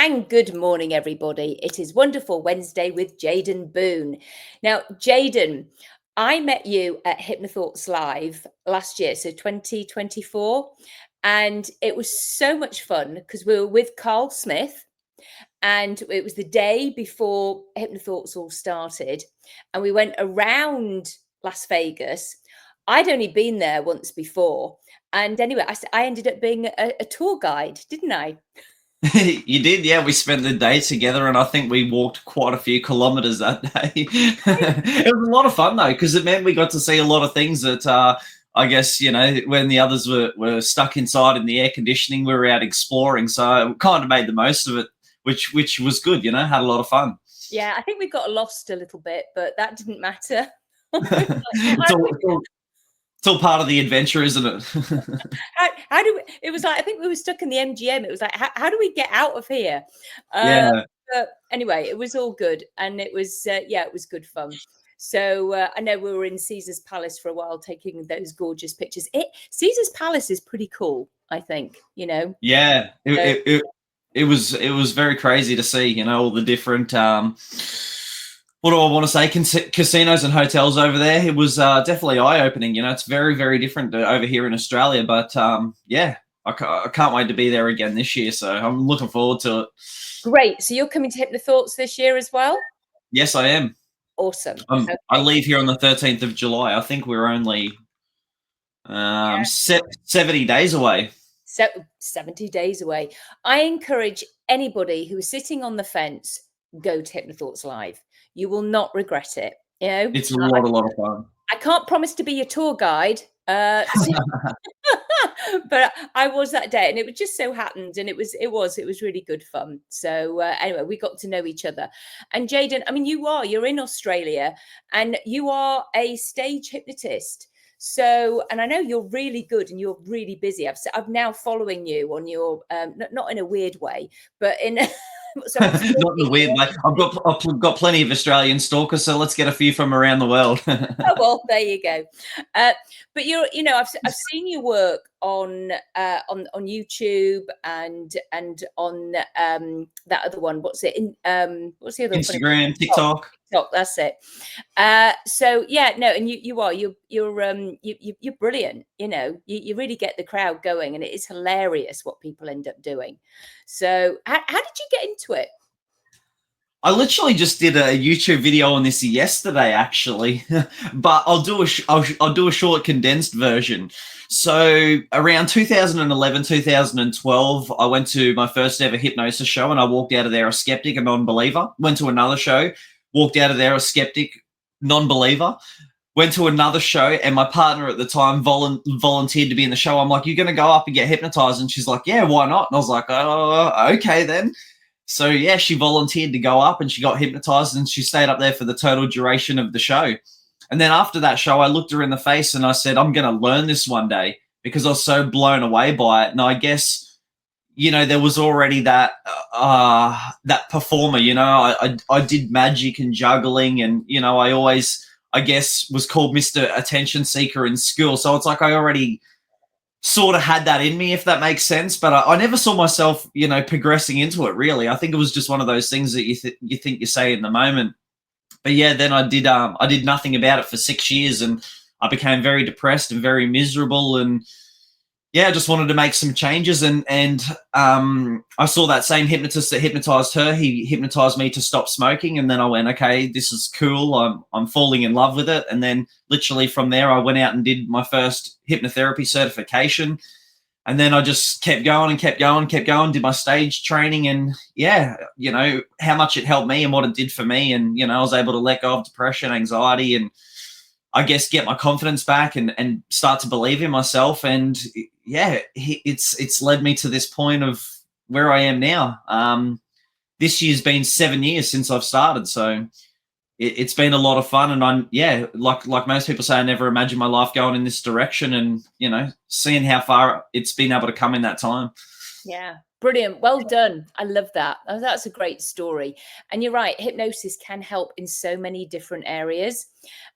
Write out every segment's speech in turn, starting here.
And good morning, everybody. It is Wonderful Wednesday with Jaden Boone. Now, Jaden, I met you at HypnoThoughts Live last year, so 2024, and it was so much fun because we were with Carl Smith, and it was the day before HypnoThoughts all started, and we went around Las Vegas. I'd only been there once before, and anyway, I ended up being a tour guide, didn't I? You did, yeah. We spent the day together, and I think we walked quite a few kilometers that day. It was a lot of fun though, because it meant we got to see a lot of things that I guess, when the others were stuck inside in the air conditioning, we were out exploring. So we kind of made the most of it, which was good. Had a lot of fun. Yeah, I think we got lost a little bit, but that didn't matter. It's all part of the adventure, isn't it? how do we, it was like, I think we were stuck in the MGM. It was like, how do we get out of here? Yeah. But anyway, it was all good. And it was, it was good fun. So I know we were in Caesar's Palace for a while, taking those gorgeous pictures. Caesar's Palace is pretty cool, I think, Yeah, it was very crazy to see, all the different what do I want to say? Casinos and hotels over there. It was definitely eye-opening. It's very, very different over here in Australia. But yeah, I can't wait to be there again this year. So I'm looking forward to it. Great. So you're coming to HypnoThoughts this year as well? Yes, I am. Awesome. Okay. I leave here on the 13th of July. I think we're only 70 days away. 70 days away. I encourage anybody who is sitting on the fence, go to HypnoThoughts Live. You will not regret it. It's a lot of fun. I can't promise to be your tour guide, but I was that day, and it was just so happened, and it was really good fun. So anyway, we got to know each other. And Jaden, I mean, you're in Australia, and you are a stage hypnotist. So, and I know you're really good and you're really busy. I'm now following you on your, not in a weird way, but in not in a weird way. I've got plenty of Australian stalkers, so let's get a few from around the world. Oh, well, there you go. But I've seen your work on YouTube and on that other one. What's the other Instagram, one? TikTok. That's it. So yeah, no, and you're brilliant. You really get the crowd going, and it is hilarious what people end up doing. So how did you get into it? I literally just did a YouTube video on this yesterday, actually, but I'll do a short condensed version. So around 2011, 2012, I went to my first ever Hypnosis show, and I walked out of there a skeptic, a non-believer. Went to another show, walked out of there a skeptic, non-believer. Went to another show, and my partner at the time volunteered to be in the show. I'm like, "You're going to go up and get hypnotized?" And she's like, "Yeah, why not?" And I was like, "Oh, okay then." So yeah, she volunteered to go up, and she got hypnotized, and she stayed up there for the total duration of the show. And then after that show, I looked her in the face and I said, "I'm going to learn this one day," because I was so blown away by it. And I guess, there was already that performer. I did magic and juggling, and I always, I guess, was called Mr. Attention Seeker in school. So it's like I already sort of had that in me, if that makes sense. But I never saw myself, progressing into it, really. I think it was just one of those things that you think you say in the moment. But yeah, then I did nothing about it for 6 years, and I became very depressed and very miserable. And yeah, I just wanted to make some changes. And I saw that same hypnotist that hypnotized her. He hypnotized me to stop smoking. And then I went, okay, this is cool. I'm falling in love with it. And then literally from there, I went out and did my first hypnotherapy certification. And then I just kept going, did my stage training. And yeah, how much it helped me and what it did for me. And, I was able to let go of depression, anxiety, and I guess get my confidence back and start to believe in myself. And yeah, it's led me to this point of where I am now. This year's been 7 years since I've started. So it's been a lot of fun. And like most people say, I never imagined my life going in this direction, and, seeing how far it's been able to come in that time. Yeah. Brilliant. Well done. I love that. That's a great story. And you're right. Hypnosis can help in so many different areas.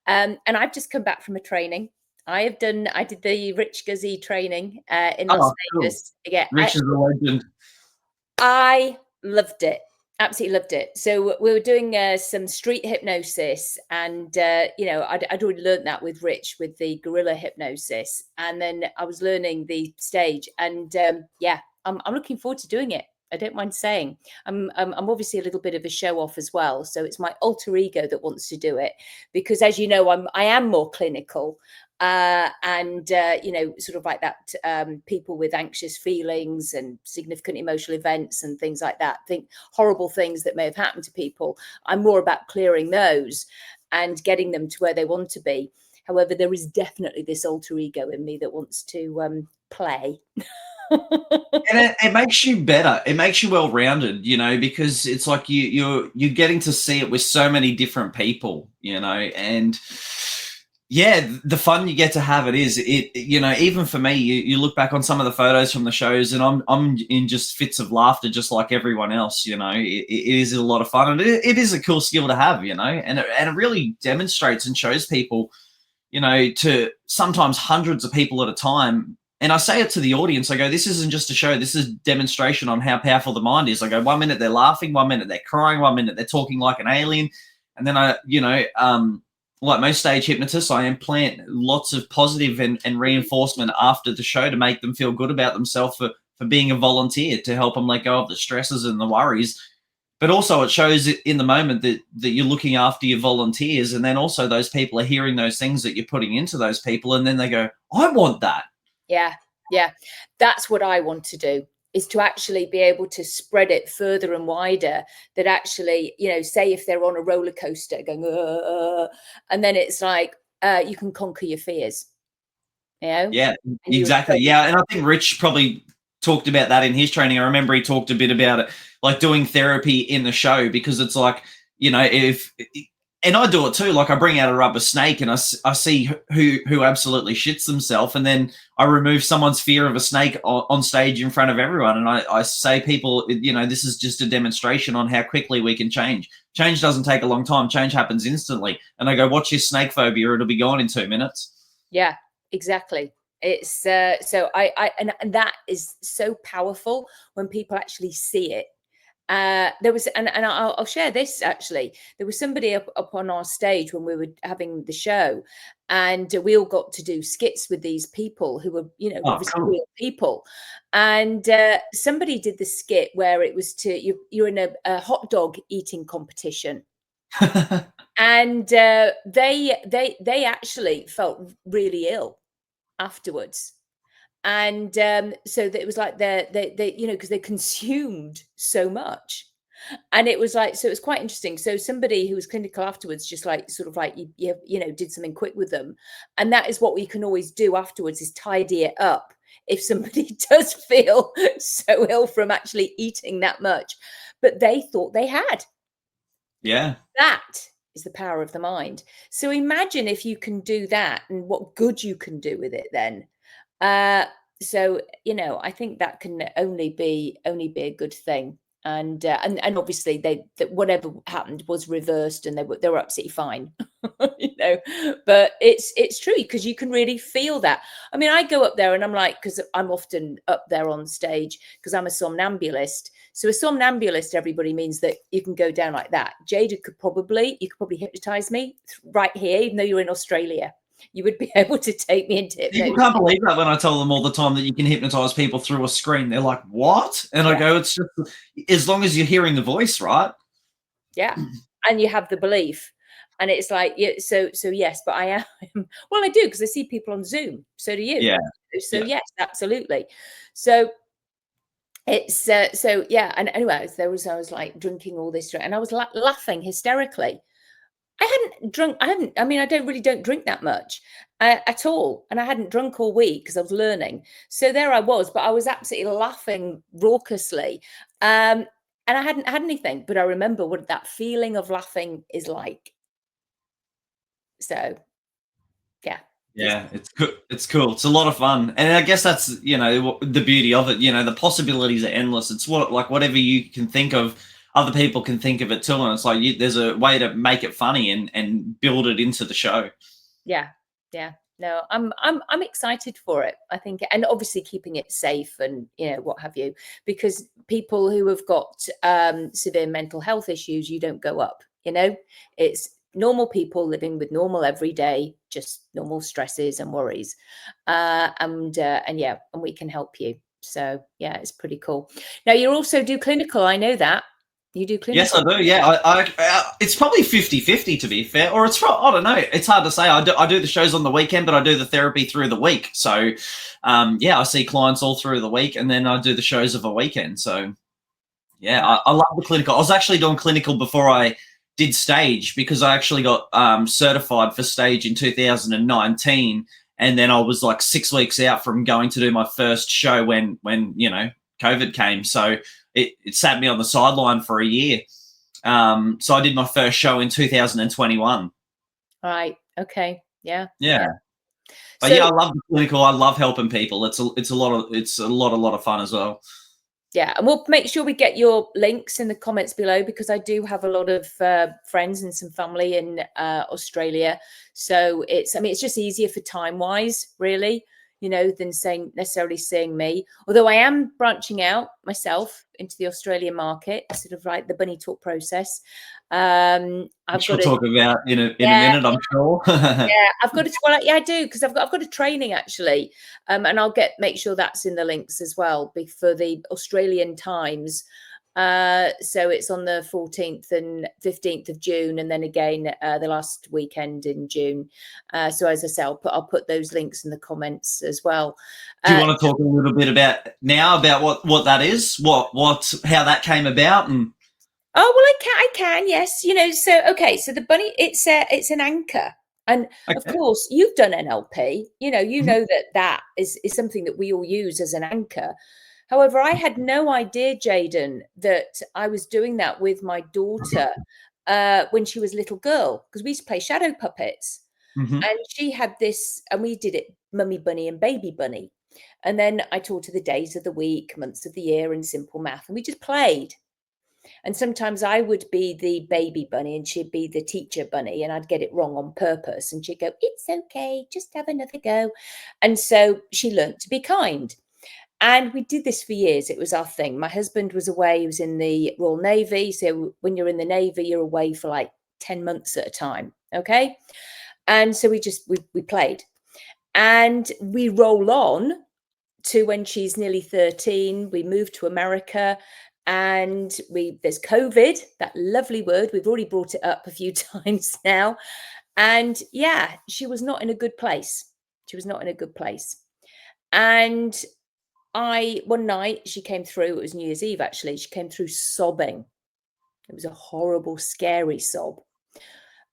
And I've just come back from a training. I did the Rich Guzzi training in Las Vegas. Cool. Yeah, Rich is a legend. I Loved it. Absolutely loved it. So we were doing some street hypnosis, and I'd already learned that with Rich with the gorilla hypnosis, and then I was learning the stage, and I'm looking forward to doing it. I don't mind saying I'm obviously a little bit of a show off as well, so it's my alter ego that wants to do it, because as you know, I am more clinical. Sort of like that, people with anxious feelings and significant emotional events and things like that, think horrible things that may have happened to people. I'm more about clearing those and getting them to where they want to be. However, there is definitely this alter ego in me that wants to play. And it makes you better. It makes you well-rounded, because it's like you're getting to see it with so many different people, and yeah, the fun you get to have even for me, you look back on some of the photos from the shows, and I'm in just fits of laughter, just like everyone else. It is a lot of fun, and it is a cool skill to have, and it really demonstrates and shows people, to sometimes hundreds of people at a time. And I say it to the audience. I go, this isn't just a show. This is demonstration on how powerful the mind is. I go, 1 minute they're laughing, 1 minute they're crying, 1 minute they're talking like an alien, and then like most stage hypnotists, I implant lots of positive and reinforcement after the show to make them feel good about themselves for being a volunteer, to help them let go of the stresses and the worries. But also it shows in the moment that you're looking after your volunteers, and then also those people are hearing those things that you're putting into those people, and then they go, I want that. Yeah. That's what I want to do, is to actually be able to spread it further and wider, that actually, say if they're on a roller coaster going, and then it's like, you can conquer your fears, Yeah, exactly. Yeah. And I think Rich probably talked about that in his training. I remember he talked a bit about it, like doing therapy in the show, because it's like, and I do it too. Like I bring out a rubber snake and I see who absolutely shits themselves, and then I remove someone's fear of a snake on stage in front of everyone. And I say, people, this is just a demonstration on how quickly we can change. Change doesn't take a long time. Change happens instantly. And I go, watch your snake phobia. It'll be gone in 2 minutes. Yeah, exactly. It's so and that is so powerful when people actually see it. There was, and I'll share this actually. There was somebody up on our stage when we were having the show, and we all got to do skits with these people who were, obviously real people. And somebody did the skit where it was you're in a hot dog eating competition, and they actually felt really ill afterwards. And so that it was like they because they consumed so much, and it was like, so it was quite interesting. So somebody who was clinical afterwards just like sort of like you did something quick with them, and that is what we can always do afterwards, is tidy it up if somebody does feel so ill from actually eating that much. But they thought they had. Yeah, that is the power of the mind. So imagine if you can do that, and what good you can do with it then. So I think that can only be a good thing. And obviously that whatever happened was reversed, and they were absolutely fine. But it's true, because you can really feel that. I mean, I go up there and I'm like, because I'm often up there on stage because I'm a somnambulist. So a somnambulist, everybody, means that you can go down like that. Jada you could probably hypnotize me right here, even though you're in Australia. You would be able to take me into hypnosis. People can't believe that when I tell them all the time that you can hypnotize people through a screen. They're like, what? And I go, it's just as long as you're hearing the voice, right? Yeah. And you have the belief. And it's like, so yes, but I am, well, I do, because I see people on Zoom. So do you. Yeah. So yes, absolutely. So it's, and anyway, I was like drinking all this, and I was laughing hysterically. I don't drink that much at all. And I hadn't drunk all week because I was learning. So there I was, but I was absolutely laughing raucously. And I hadn't had anything, but I remember what that feeling of laughing is like. So, yeah. Yeah, it's cool. It's cool. It's a lot of fun. And I guess that's, the beauty of it. The possibilities are endless. It's whatever you can think of, other people can think of it too, and it's like there's a way to make it funny and build it into the show. Yeah, No, I'm excited for it. I think, and obviously keeping it safe and what have you, because people who have got severe mental health issues, you don't go up. It's normal people living with normal everyday, just normal stresses and worries, and we can help you. So yeah, it's pretty cool. Now you also do clinical. I know that you do clinical. Yes, I do. Yeah, it's probably 50-50 to be fair, or it's I don't know. It's hard to say. I do the shows on the weekend, but I do the therapy through the week. So, I see clients all through the week, and then I do the shows of a weekend. So, yeah, I love the clinical. I was actually doing clinical before I did stage because I actually got certified for stage in 2019, and then I was like 6 weeks out from going to do my first show when COVID came. So it sat me on the sideline for a year. So I did my first show in 2021. Right. Okay. Yeah. Yeah. But I love the clinical. I love helping people. It's a lot of fun as well. Yeah, and we'll make sure we get your links in the comments below, because I do have a lot of friends and some family in Australia. So it's just easier for time wise, really, than necessarily seeing me. Although I am branching out myself into the Australian market, sort of like the bunny talk process. Which we'll talk about in a minute, I'm sure. Yeah, I've got to. Well, yeah, I do, because I've got a training actually, and I'll make sure that's in the links as well for the Australian times. So it's on the 14th and 15th of June, and then again the last weekend in June. So as I say, I'll put those links in the comments as well. Do you want to talk a little bit about what that is, how that came about, and? Oh, well, I can, yes. So the bunny, it's an anchor. And of course, you've done NLP, know that is something that we all use as an anchor. However, I had no idea, Jaden, that I was doing that with my daughter when she was a little girl, because we used to play shadow puppets. Mm-hmm. And she had this, and we did it mummy bunny and baby bunny. And then I taught her the days of the week, months of the year, and simple math. And we just played. And sometimes I would be the baby bunny and she'd be the teacher bunny, and I'd get it wrong on purpose. And she'd go, "It's okay, just have another go." And so she learned to be kind. And we did this for years. It was our thing. My husband was away. He was in the Royal Navy. So when you're in the Navy, you're away for like 10 months at a time. Okay. And so we played. And we roll on to when she's nearly 13. We moved to America. And there's COVID, that lovely word. We've already brought it up a few times now. And yeah, she was not in a good place. And one night she came through, it was New Year's Eve actually, she came through sobbing. It was a horrible, scary sob.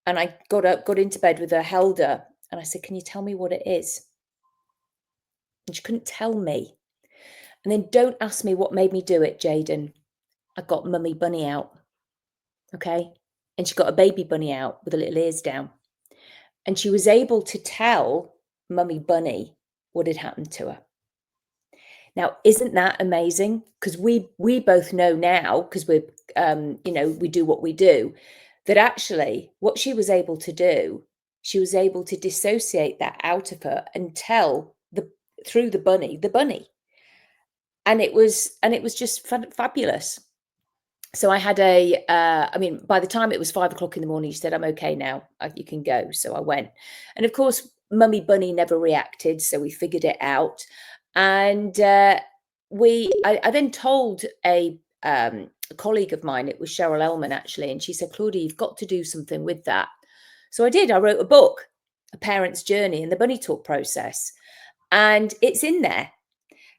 And I got into bed with her, held her, and I said, "Can you tell me what it is?" And she couldn't tell me. And then don't ask me what made me do it, Jaden. I got Mummy Bunny out. Okay. And she got a baby bunny out with the little ears down. And she was able to tell Mummy Bunny what had happened to her. Now, isn't that amazing? Because we both know now, because we're, we do what we do, that actually what she was able to do, she was able to dissociate that out of her and tell through the bunny. And it was just fabulous. So I had by the time it was 5 o'clock in the morning, she said, "I'm okay now. You can go." So I went. And of course, Mummy Bunny never reacted. So we figured it out. And I then told a colleague of mine, it was Cheryl Ellman actually, and she said, "Claudia, you've got to do something with that." So I did. I wrote a book, A Parent's Journey in the Bunny Talk Process. And it's in there.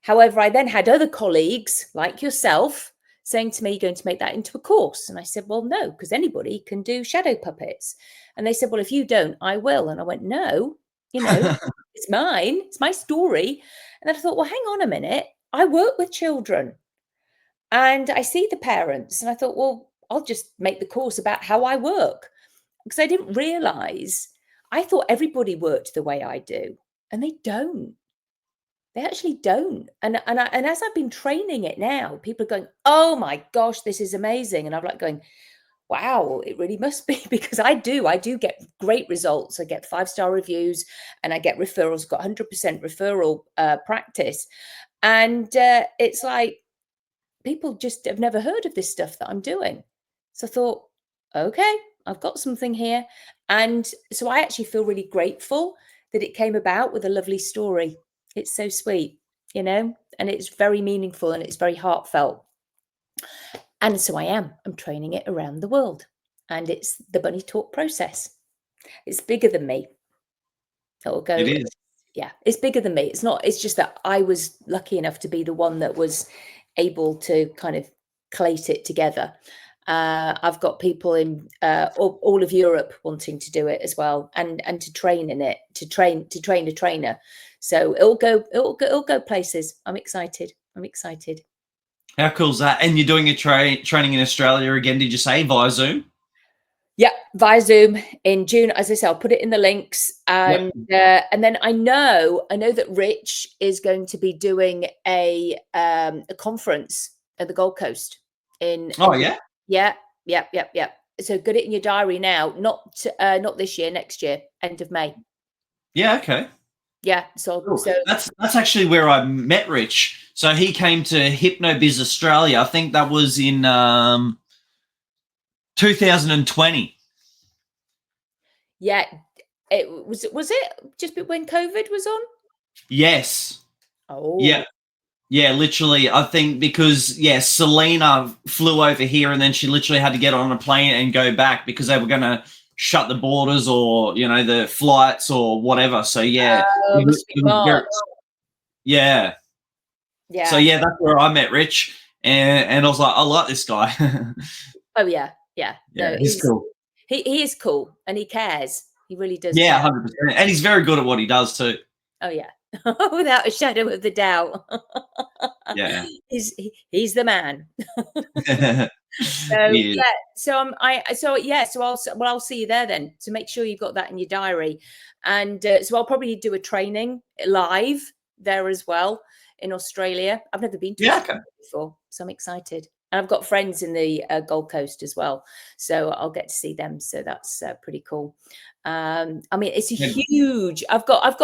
However, I then had other colleagues like yourself saying to me, "You're going to make that into a course." And I said, "Well, no, because anybody can do shadow puppets." And they said, "Well, if you don't, I will." And I went, "No, it's mine. It's my story." And then I thought, well, hang on a minute. I work with children and I see the parents. And I thought, well, I'll just make the course about how I work, because I didn't realize, I thought everybody worked the way I do, and they don't. They actually don't. And as I've been training it now, people are going, "Oh my gosh, this is amazing." And I'm like going, wow, it really must be, because I do get great results. I get 5-star reviews and I get referrals, got 100% referral practice. And it's like, people just have never heard of this stuff that I'm doing. So I thought, okay, I've got something here. And so I actually feel really grateful that it came about with a lovely story. It's so sweet, and it's very meaningful and it's very heartfelt. And so I'm training it around the world. And it's the bunny talk process. It's bigger than me. It'll go, It is. yeah, it's bigger than me. It's just that I was lucky enough to be the one that was able to kind of collate it together. I've got people in all of Europe wanting to do it as well, and to train in it, to train a trainer. So it'll go places. I'm excited. How cool is that? And you're doing a training in Australia again, did you say, via Zoom? Yeah, via Zoom in June. As I say, I'll put it in the links, and then I know that Rich is going to be doing a conference at the Gold Coast in. Oh yeah. Yeah. So get it in your diary now. Not this year, next year, end of May. Yeah. Okay. Yeah. So Cool. That's actually where I met Rich. So he came to HypnoBiz Australia. I think that was in 2020. Yeah. It was it just when COVID was on? Yes. Oh. Yeah. Yeah, literally. I think because Selena flew over here and then she literally had to get on a plane and go back because they were going to shut the borders or the flights or whatever. So yeah, it was March. Yeah. Yeah. So yeah, that's where I met Rich, and I was like, I like this guy. Oh yeah. Yeah, No, he's cool. He is cool and he cares. He really does. Yeah, care. 100%. And he's very good at what he does too. Oh yeah. Without a shadow of the doubt. Yeah. He's the man. So Yeah. so I'll see you there then. So make sure you've got that in your diary. And so I'll probably do a training live there as well in Australia. I've never been to Australia before, so I'm excited. And I've got friends in the Gold Coast as well, so I'll get to see them. So that's pretty cool. I mean, it's a huge. I've got.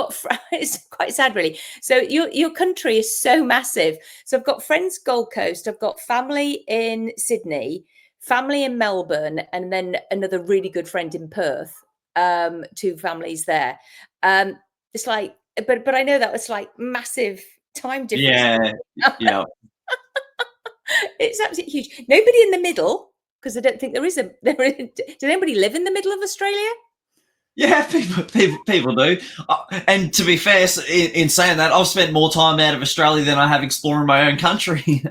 It's quite sad, really. So your country is so massive. So I've got friends Gold Coast. I've got family in Sydney, family in Melbourne, and then another really good friend in Perth. 2 families there. It's like, but I know that was like massive time difference. Yeah. It's absolutely huge. Nobody in the middle, because I don't think there is. Does anybody live in the middle of Australia? Yeah, people do. And to be fair, in saying that, I've spent more time out of Australia than I have exploring my own country.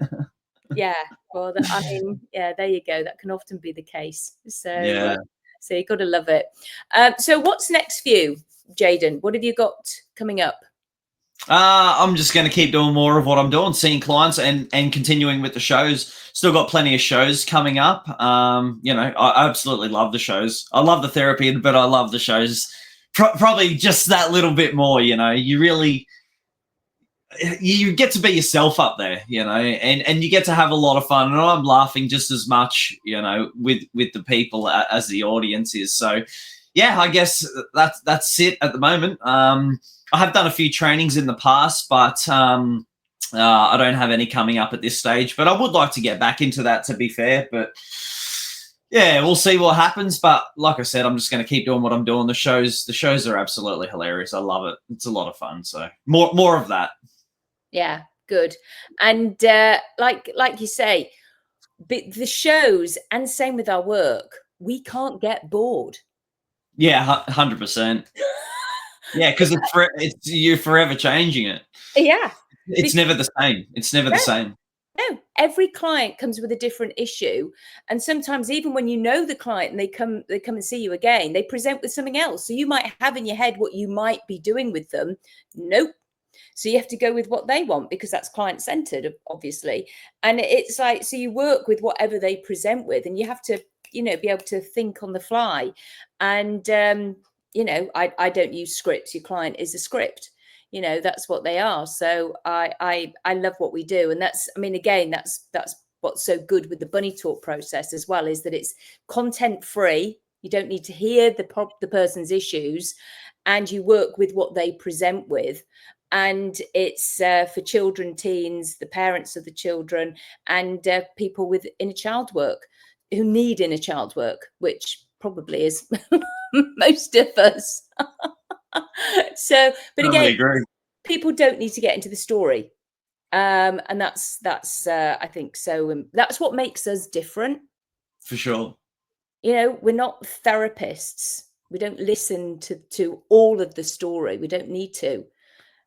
Yeah, well, I mean, yeah, there you go. That can often be the case. So, so you got to love it. So, what's next for you, Jaden? What have you got coming up? I'm just going to keep doing more of what I'm doing, seeing clients and continuing with the shows. Still got plenty of shows coming up. I absolutely love the shows. I love the therapy, but I love the shows probably just that little bit more. You really you get to be yourself up there, and you get to have a lot of fun. And I'm laughing just as much, with the people as the audience is. So, yeah, I guess that's it at the moment. I have done a few trainings in the past, but I don't have any coming up at this stage. But I would like to get back into that, to be fair. But yeah, we'll see what happens. But like I said, I'm just going to keep doing what I'm doing. The shows are absolutely hilarious. I love it. It's a lot of fun. So more of that. Yeah, good. And like you say, the shows, and same with our work, we can't get bored. Yeah, 100%. Yeah, because you're forever changing it. Yeah. It's never the same. It's never the same. No, every client comes with a different issue. And sometimes even when you know the client and they come and see you again, they present with something else. So you might have in your head what you might be doing with them. Nope. So you have to go with what they want, because that's client-centered, obviously. And it's like, so you work with whatever they present with, and you have to, be able to think on the fly. And, I don't use scripts. Your client is a script. That's what they are. So I love what we do. And that's, I mean, again, that's what's so good with the bunny talk process as well is that it's content free. You don't need to hear the person's issues, and you work with what they present with. And it's for children, teens, the parents of the children, and people with inner child work who need inner child work, which probably is most of us. So, but Totally again, agree. people don't need to get into the story. And that's I think so. That's what makes us different. For sure. You know, we're not therapists. We don't listen to all of the story. We don't need to.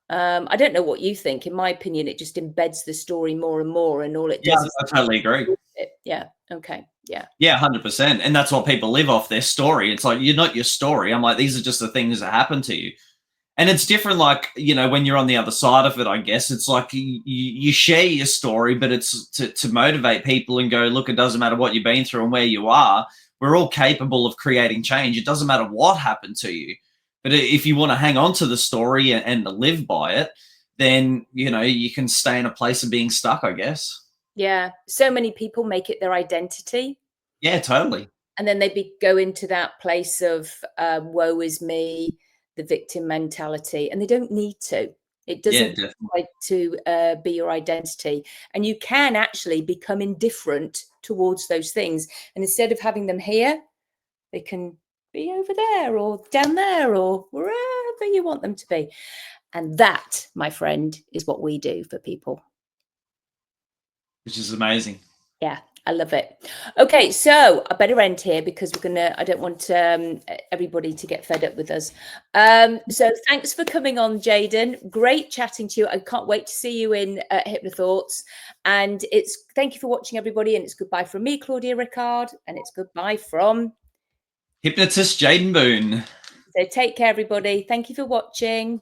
I don't know what you think. In my opinion, it just embeds the story more and more, and all it Yeah, does is I totally agree. yeah. Okay. Yeah. Yeah, 100%. And that's what people live off, their story. It's like, you're not your story. I'm like, these are just the things that happen to you. And it's different, like, you know, when you're on the other side of it, I guess it's like you share your story, but it's to motivate people and go, look, it doesn't matter what you've been through and where you are. We're all capable of creating change. It doesn't matter what happened to you. But if you want to hang on to the story and live by it, then, you know, you can stay in a place of being stuck, I guess. Yeah. So many people make it their identity. Yeah, totally. And then they go into that place of woe is me, the victim mentality, and they don't need to. It Yeah, doesn't definitely. like to be your identity. And you can actually become indifferent towards those things. And instead of having them here, they can be over there or down there or wherever you want them to be. And that, my friend, is what we do for people. Which is amazing. Yeah, I love it. Okay, so I better end here because I don't want everybody to get fed up with us. So thanks for coming on, Jaden. Great chatting to you. I can't wait to see you in HypnoThoughts. And thank you for watching, everybody. And it's goodbye from me, Claudia Rickard. And it's goodbye from Hypnotist Jaden Boone. So take care, everybody. Thank you for watching. Bye.